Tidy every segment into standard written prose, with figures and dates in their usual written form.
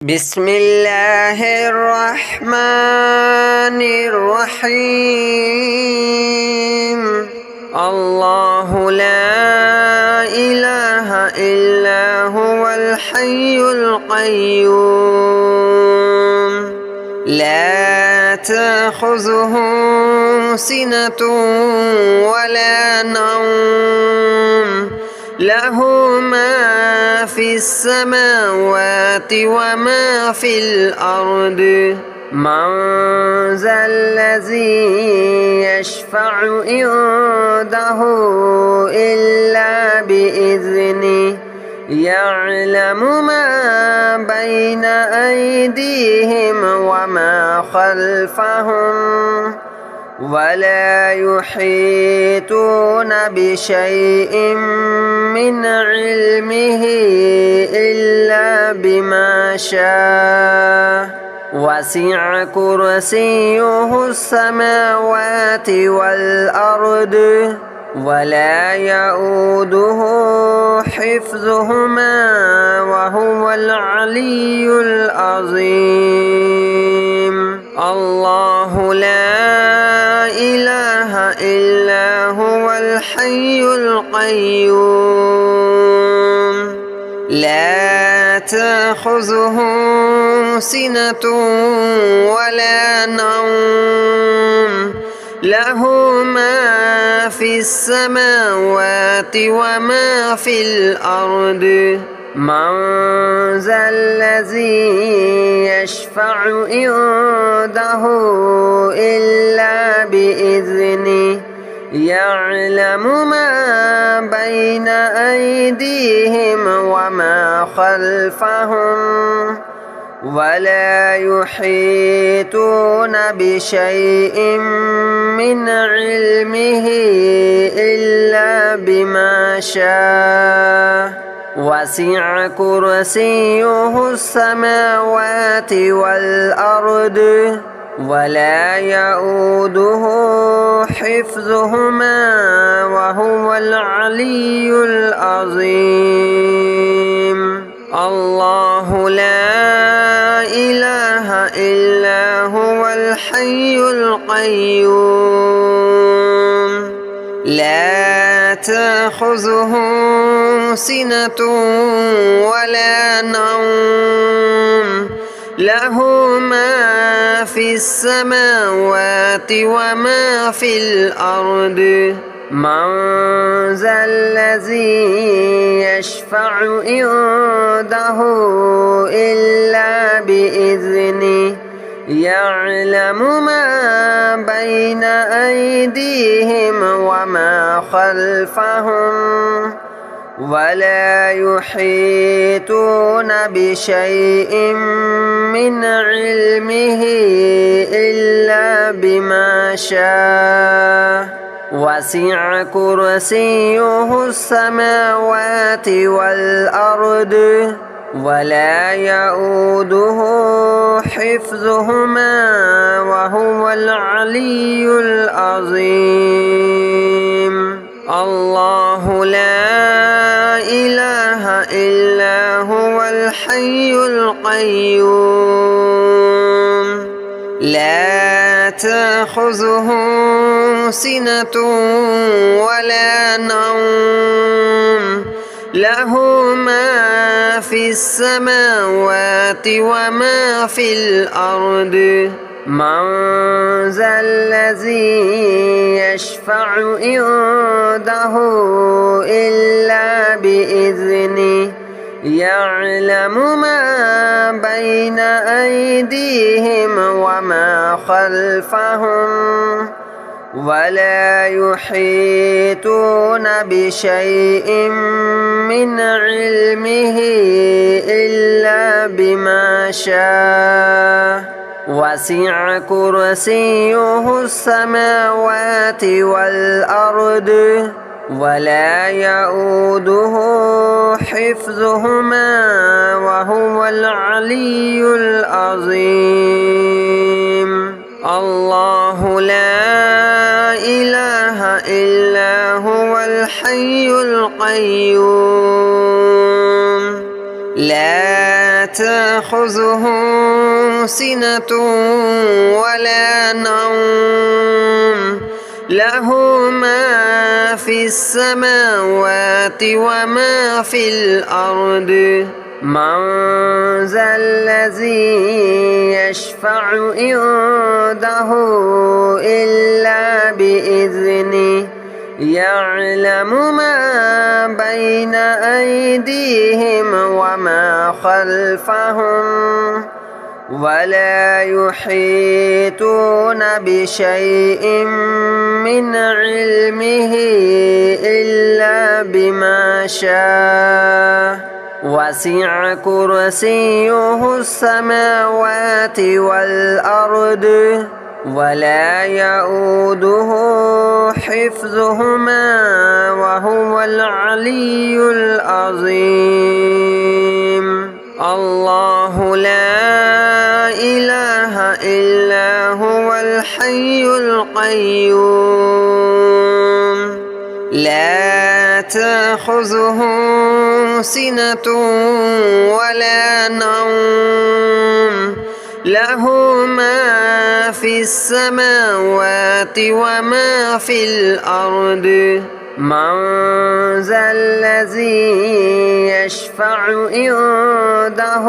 بسم الله الرحمن الرحيم. الله لا إله إلا هو الحي القيوم لا تأخذه سنة ولا نوم له ما في السماوات وما في الأرض من ذا الذي يشفع عنده إلا بإذنه يعلم ما بين أيديهم وما خلفهم ولا يحيطون بشيء من علمه إلا بما شاء وسع كرسيه السماوات والأرض ولا يؤوده حفظهما وهو العلي العظيم. الله لا إله إلا هو الحي القيوم لا تأخذه سنة ولا نوم له ما في السماوات وما في الأرض من ذا الذي يشفع عنده إلا بإذنه يعلم ما بين أيديهم وما خلفهم ولا يحيطون بشيء من علمه إلا بما شاء وسع كرسيه السماوات والأرض ولا يؤوده حفظهما وهو العلي العظيم. الله لا إله إلا هو الحي القيوم لا تأخذه سنة ولا نوم له ما في السماوات وما في الأرض من ذا الذي يشفع عنده إلا بإذنه يعلم ما بين أيديهم وما خلفهم ولا يحيطون بشيء من علمه إلا بما شاء وسع كرسيه السماوات والأرض ولا يؤوده حفظهما وهو العلي العظيم. الله لا إله إلا هو الحي القيوم لا تأخذه سنة ولا نوم له ما في السماوات وما في الأرض من ذا الذي يشفع عنده إلا بإذنه يعلم ما بين أيديهم وما خلفهم ولا يحيطون بشيء من علمه إلا بما شاء وسع كرسيه السماوات والأرض ولا يؤوده حفظهما وهو العلي العظيم. الله لا إله إلا هو الحي القيوم لا تأخذه سنة ولا نوم له ما في السماوات وما في الأرض من ذا الذي يشفع عنده إلا بإذنه يعلم ما بين أيديهم وما خلفهم ولا يحيطون بشيء من علمه إلا بما شاء وسع كرسيه السماوات والأرض ولا يؤوده حفظهما وهو العلي العظيم الله لا إله إلا هو الحي القيوم لا تأخذه سنة ولا نوم له ما في السماوات وما في الأرض من ذا الذي يشفع عنده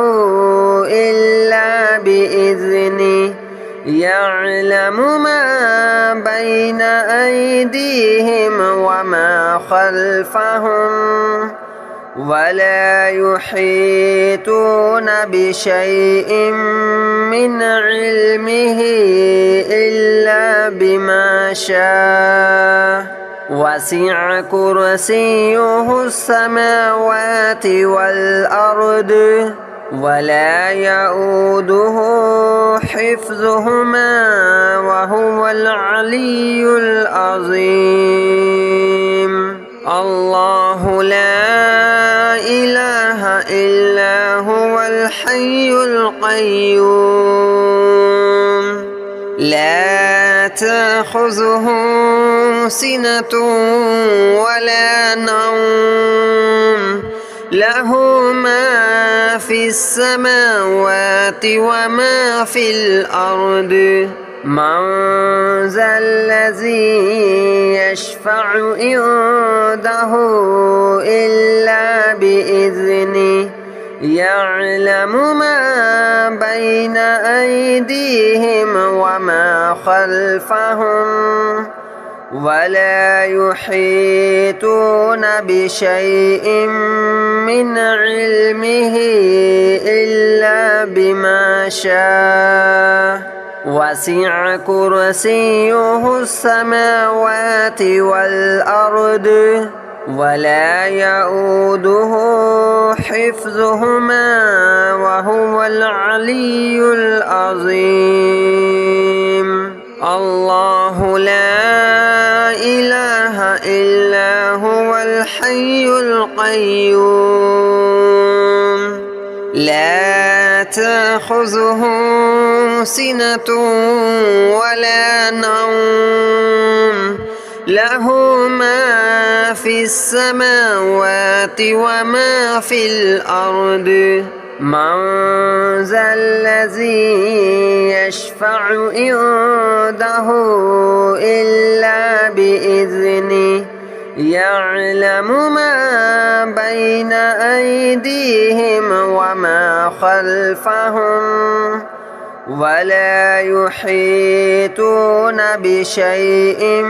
إلا بإذنه يعلم ما بين أيديهم وما خلفهم ولا يحيطون بشيء من علمه إلا بما شاء وسع كرسيه السماوات والأرض ولا يؤوده حفظهما وهو العلي العظيم الله لا إله إلا هو الحي القيوم لا تأخذه سنة ولا نوم له ما في السماوات وما في الأرض من ذا الذي يشفع عنده إلا بإذنه يعلم ما بين أيديهم وما خلفهم ولا يحيطون بشيء من علمه إلا بما شاء وسع كرسيه السماوات والأرض ولا يؤوده حفظهما وهو العلي العظيم الله لا إله إلا هو الحي القيوم لا تأخذه سنة ولا نوم له ما في السماوات وما في الأرض من ذا الذي يشفع عنده إلا بإذنه يعلم ما بين أيديهم وما خلفهم ولا يحيطون بشيء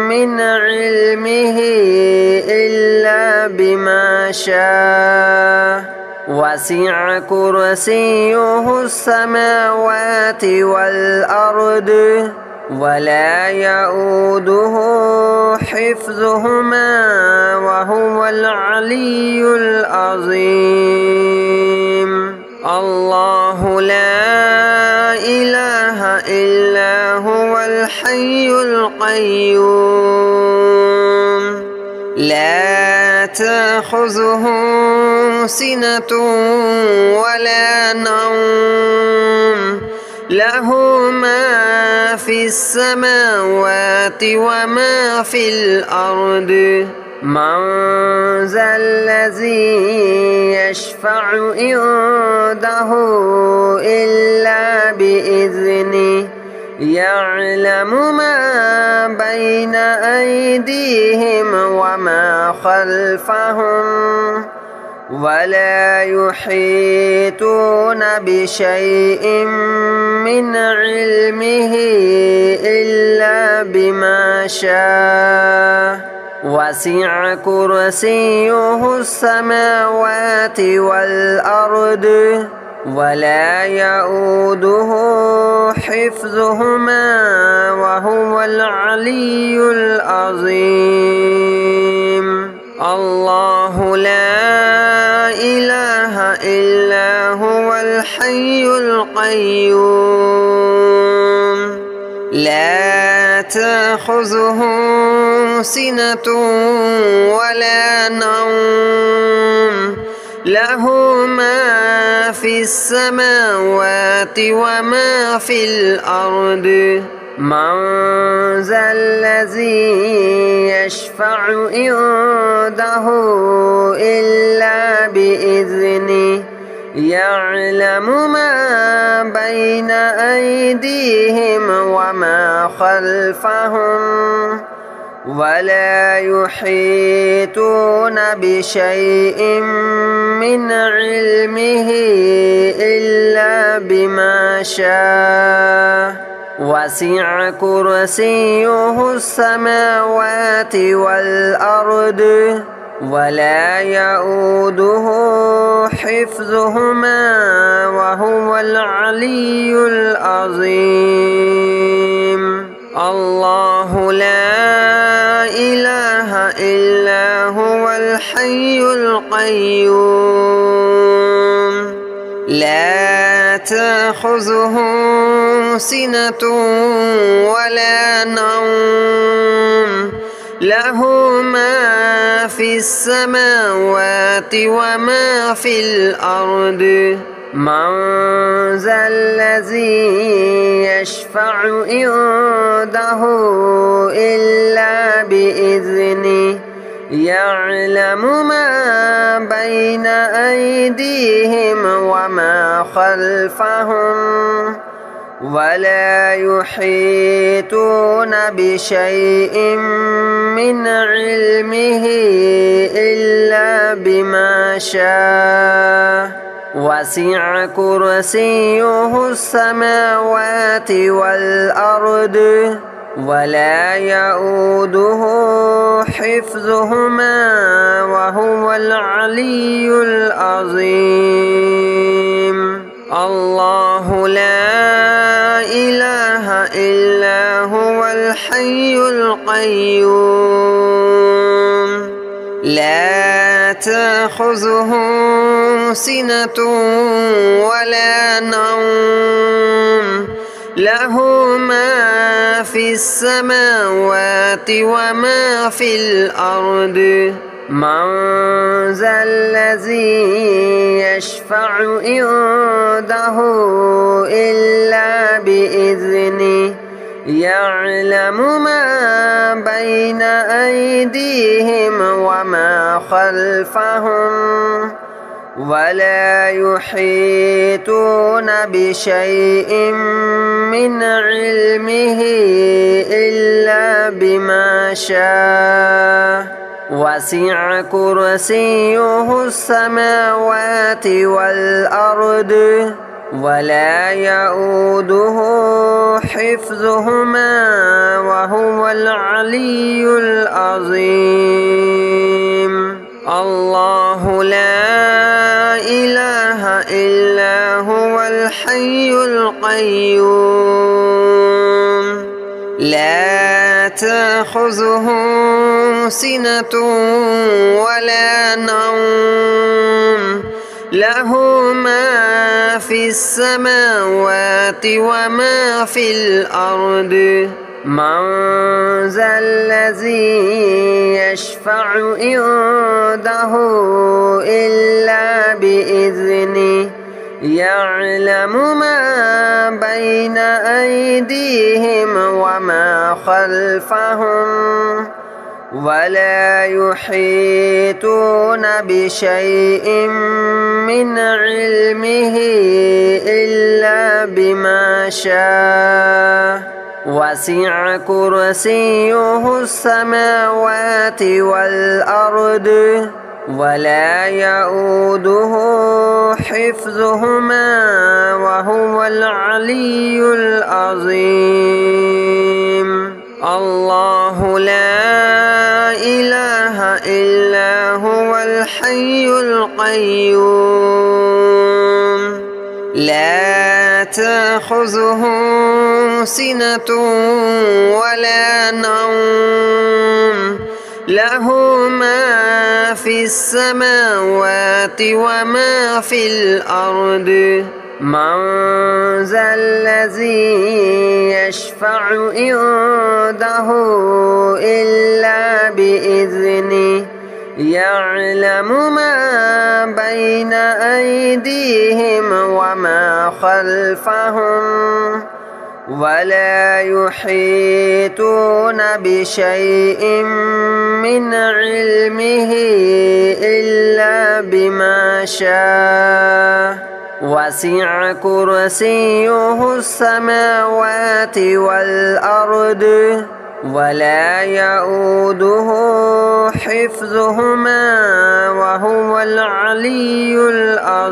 من علمه إلا بما شاء وسع كرسيه السماوات والأرض ولا يؤوده حفظهما وهو العلي العظيم الله لا إله إلا هو الحي القيوم لا تأخذه سنة ولا نوم له ما في السماوات وما في الأرض من ذا الذي يشفع عنده إلا بإذنه يعلم ما بين أيديهم وما خلفهم ولا يحيطون بشيء من علمه إلا بما شاء وسع كرسيه السماوات والأرض ولا يؤوده حفظهما وهو العلي العظيم الله لا إله إلا هو الحي القيوم لا تأخذه سنة ولا نوم له ما في السماوات وما في الأرض من ذا الذي يشفع عنده إلا بإذنه يعلم ما بين أيديهم وما خلفهم ولا يحيطون بشيء من علمه إلا بما شاء وسع كرسيه السماوات والأرض ولا يؤوده حفظهما وهو العلي العظيم الله لا إله إلا هو الحي القيوم لا تأخذه سنة ولا نوم له ما في السماوات وما في الأرض من ذا الذي يشفع عنده إلا بإذنه يعلم ما بين أيديهم وما خلفهم ولا يحيطون بشيء من علمه إلا بما شاء وسع كرسيه السماوات والأرض ولا يؤوده حفظهما وهو العلي العظيم الله لا إله إلا هو الحي القيوم لا تأخذه سنة ولا نوم له ما في السماوات وما في الأرض من ذا الذي يشفع عنده إلا بإذنه يعلم ما بين أيديهم وما خلفهم ولا يحيطون بشيء من علمه إلا بما شاء وسع كرسيه السماوات والأرض ولا يؤوده حفظهما وهو العلي العظيم الله لا إله إلا هو الحي القيوم لا تأخذه سنة ولا نوم له ما في السماوات وما في الأرض من ذا الذي يشفع عنده إلا بإذنه يعلم ما بين أيديهم وما خلفهم ولا يحيطون بشيء من علمه إلا بما شاء وسع كرسيه السماوات والأرض ولا يؤوده حفظهما وهو العلي العظيم. الله لا إله إلا هو الحي القيوم لا تأخذه سنة ولا نوم له ما في السماوات وما في الأرض من ذا الذي يشفع عنده إلا بإذنه يعلم ما بين أيديهم وما خلفهم ولا يحيطون بشيء من علمه إلا بما شاء وسع كرسيه السماوات والأرض ولا يؤوده حفظهما وهو العلي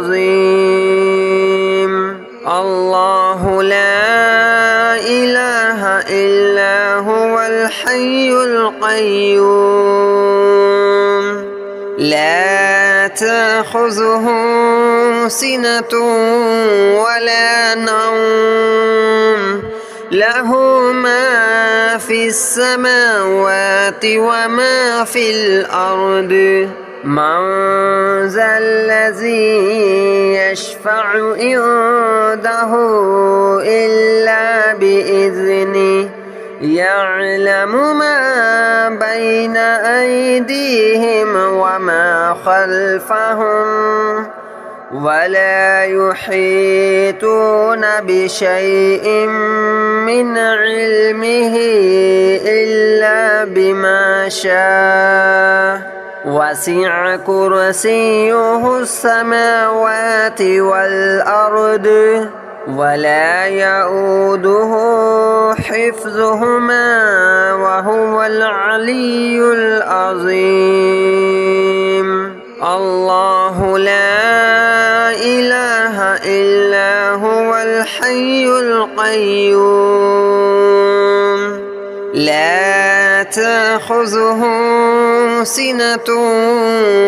العظيم. الله لا إله إلا هو الحي القيوم لا تأخذه سنة ولا نوم له ما في السماوات وما في الأرض من ذا الذي يشفع عنده إلا بإذنه يعلم ما بين أيديهم وما خلفهم ولا يحيطون بشيء من علمه إلا بما شاء وسع كرسيه السماوات والأرض ولا يؤوده حفظهما وهو العلي العظيم. الله لا إله إلا هو الحي القيوم لا تأخذه سنة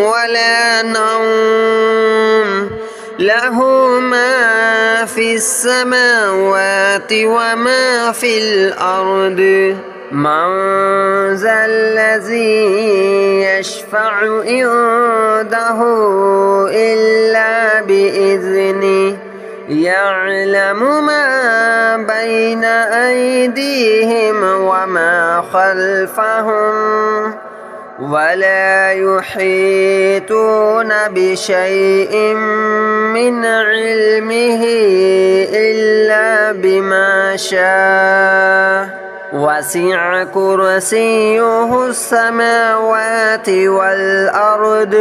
ولا نوم له ما في السماوات وما في الأرض من ذا الذي يشفع عنده إلا بإذنه يعلم ما بين أيديهم وما خلفهم ولا يحيطون بشيء من علمه إلا بما شاء وسع كرسيه السماوات والأرض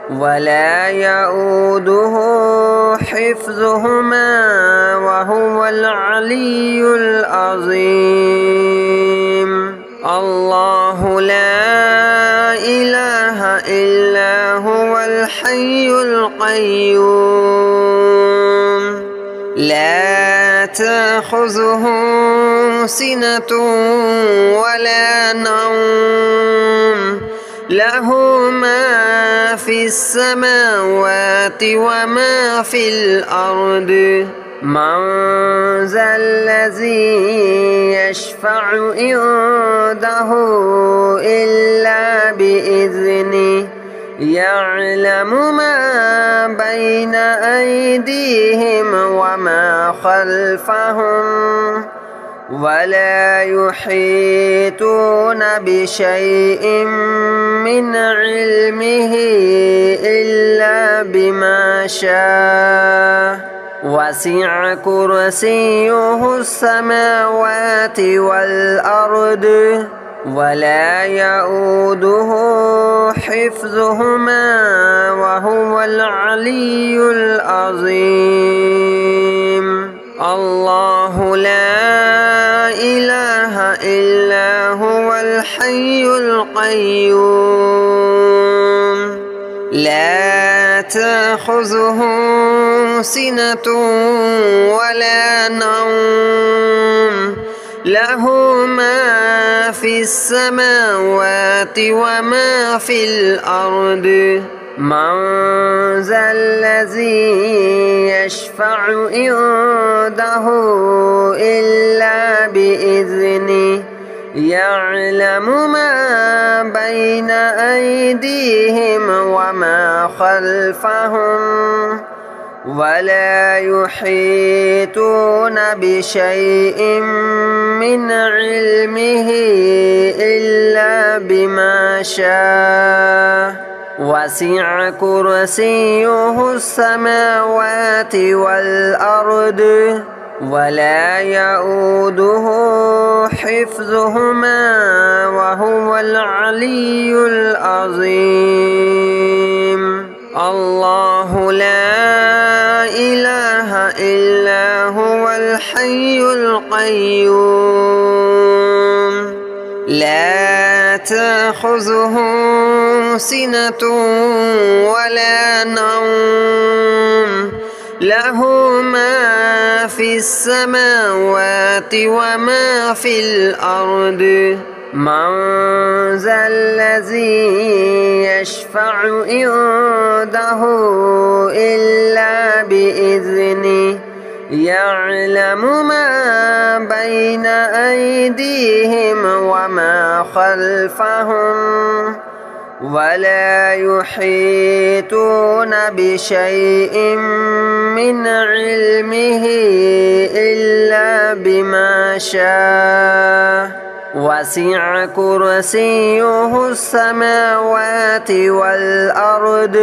ولا يؤوده حفظهما وهو العلي العظيم. الله لا إله إلا هو الحي القيوم لا تأخذه سنة ولا نوم له ما في السماوات وما في الأرض من ذا الذي يشفع عنده إلا بإذنه يعلم ما بين أيديهم وما خلفهم ولا يحيطون بشيء من علمه إلا بما شاء وسع كرسيه السماوات والأرض ولا يؤوده حفظهما وهو العلي العظيم. الله لا إله إلا هو الحي القيوم لا تأخذه سنة ولا نوم له ما في السماوات وما في الأرض من ذا الذي يشفع عنده إلا بإذنه يعلم ما بين أيديهم وما خلفهم ولا يحيطون بشيء من علمه إلا بما شاء وسع كرسيه السماوات والأرض ولا يؤوده حفظهما وهو العلي العظيم. الله لا إله إلا هو الحي القيوم لا تأخذه سنة ولا نوم له ما في السماوات وما في الأرض من ذا الذي يشفع عنده إلا بإذنه يعلم ما بين أيديهم وما خلفهم ولا يحيطون بشيء من علمه إلا بما شاء وسع كرسيه السماوات والأرض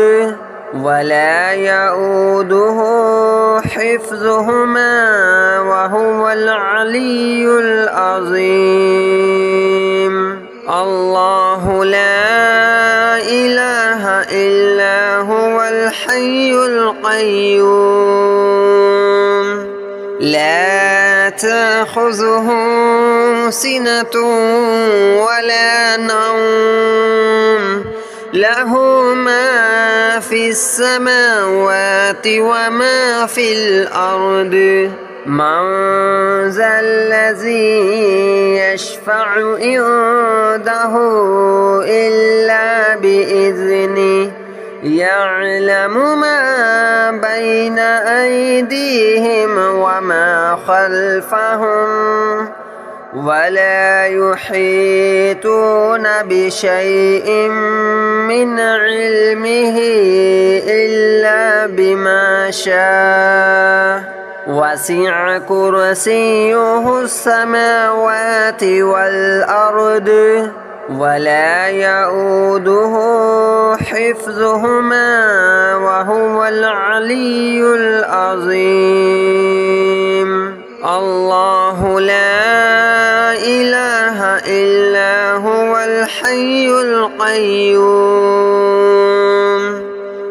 ولا يؤوده حفظهما وهو العلي العظيم. الله لا إله إلا هو الحي القيوم لا تأخذه سنة ولا نوم له ما في السماوات وما في الأرض من ذا الذي يشفع عنده إلا بإذنه يعلم ما بين أيديهم وما خلفهم ولا يحيطون بشيء من علمه إلا بما شاء وسع كرسيه السماوات والأرض ولا يؤوده حفظهما وهو العلي العظيم. الله لا إله إلا هو الحي القيوم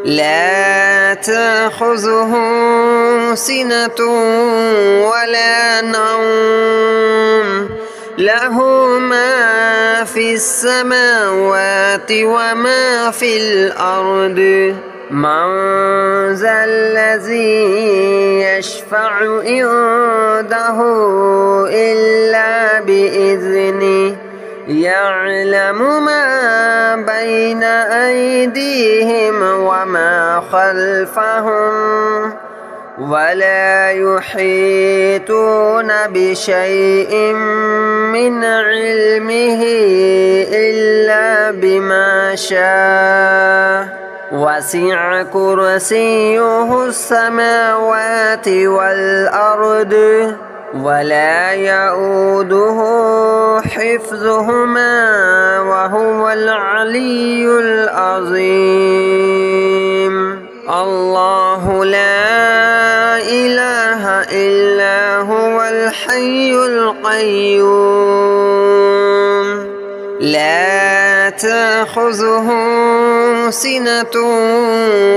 لا تأخذه سنة ولا نوم له ما في السماوات وما في الأرض من ذا الذي يشفع عنده إلا بإذنه يعلم ما بين أيديهم وما خلفهم ولا يحيطون بشيء من علمه إلا بما شاء وسع كرسيه السماوات والأرض ولا يؤوده حفظهما وهو العلي العظيم. الله لا إله إلا هو الحي القيوم لا تأخذه سنة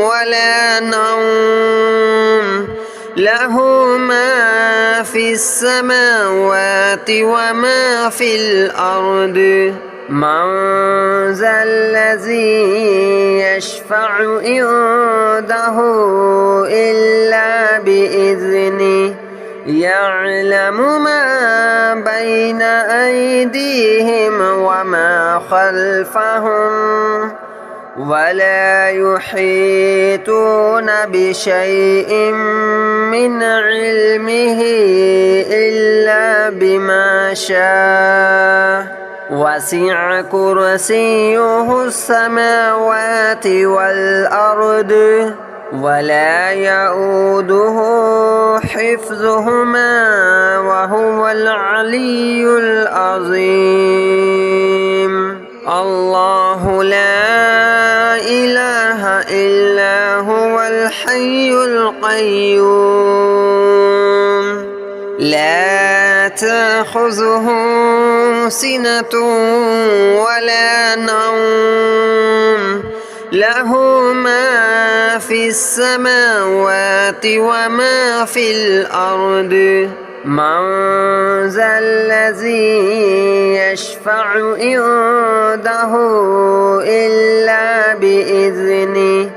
ولا نوم له ما في السماوات وما في الأرض من ذا الذي يشفع عنده إلا بإذنه يعلم ما بين أيديهم وما خلفهم ولا يحيطون بشيء من علمه إلا بما شاء وسع كرسيه السماوات والأرض ولا يؤوده حفظهما وهو العلي العظيم الله لا إله إلا هو الحي القيوم لا تأخذه سنة ولا نوم له ما في السماوات وما في الأرض من ذا الذي يشفع عنده إلا بإذنه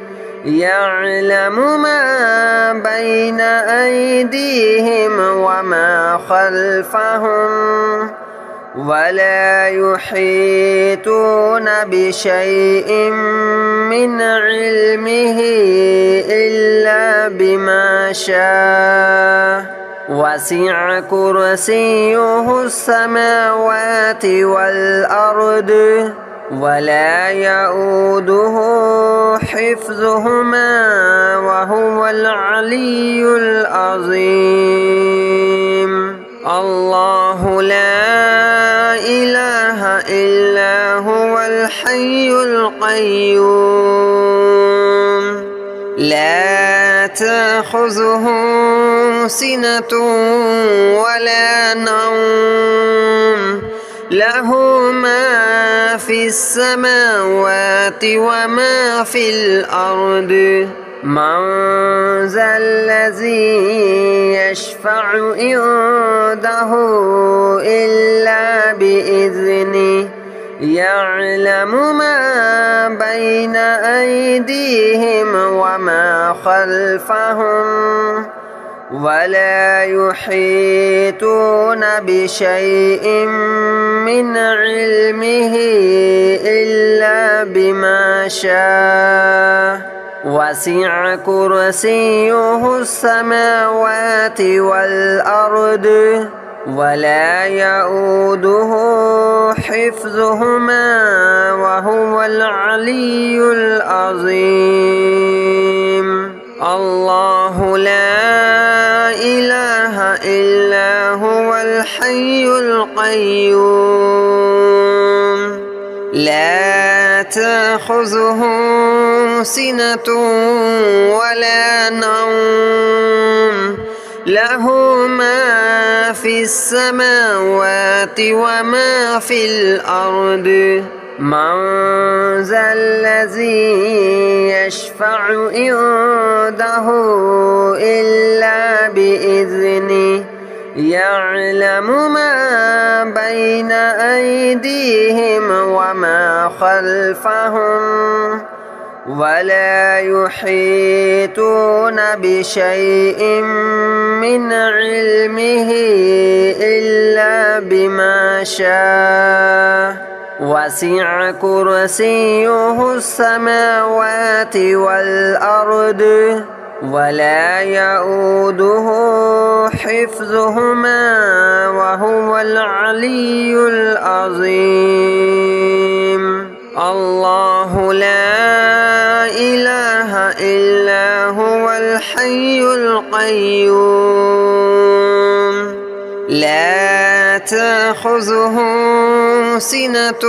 يعلم ما بين أيديهم وما خلفهم ولا يحيطون بشيء من علمه إلا بما شاء وسع كرسيه السماوات والأرض ولا يؤوده حفظهما وهو العلي العظيم الله لا إله إلا هو الحي القيوم لا تأخذه سنة ولا نوم له ما في السماوات وما في الأرض من ذا الذي يشفع عنده إلا بإذنه يعلم ما بين أيديهم وما خلفهم ولا يحيطون بشيء من علمه إلا بما شاء وسع كرسيه السماوات والأرض ولا يؤوده حفظهما وهو العلي العظيم الله لا إله إلا هو الحي القيوم لا تأخذه سنة ولا نوم له ما في السماوات وما في الأرض من ذا الذي يشفع عنده إلا بإذنه يعلم ما بين أيديهم وما خلفهم ولا يحيطون بشيء من علمه إلا بما شاء وسع كرسيه السماوات والأرض ولا يؤوده حفظهما وهو العلي العظيم الله لا إله إلا هو الحي القيوم لا تأخذه سنة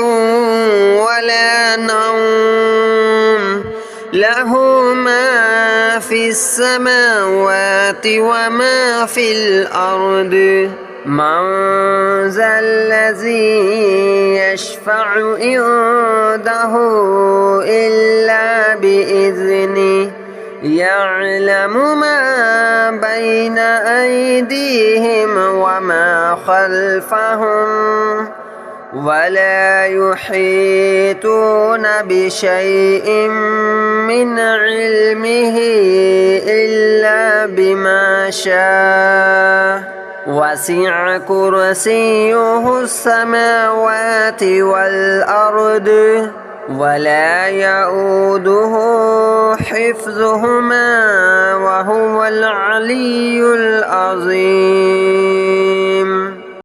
ولا نوم له ما في السماوات وما في الأرض من ذا الذي يشفع عنده إلا بإذنه يعلم ما بين أيديهم وما خلفهم ولا يحيطون بشيء من علمه إلا بما شاء وسع كرسيه السماوات والأرض ولا يؤوده حفظهما وهو العلي العظيم.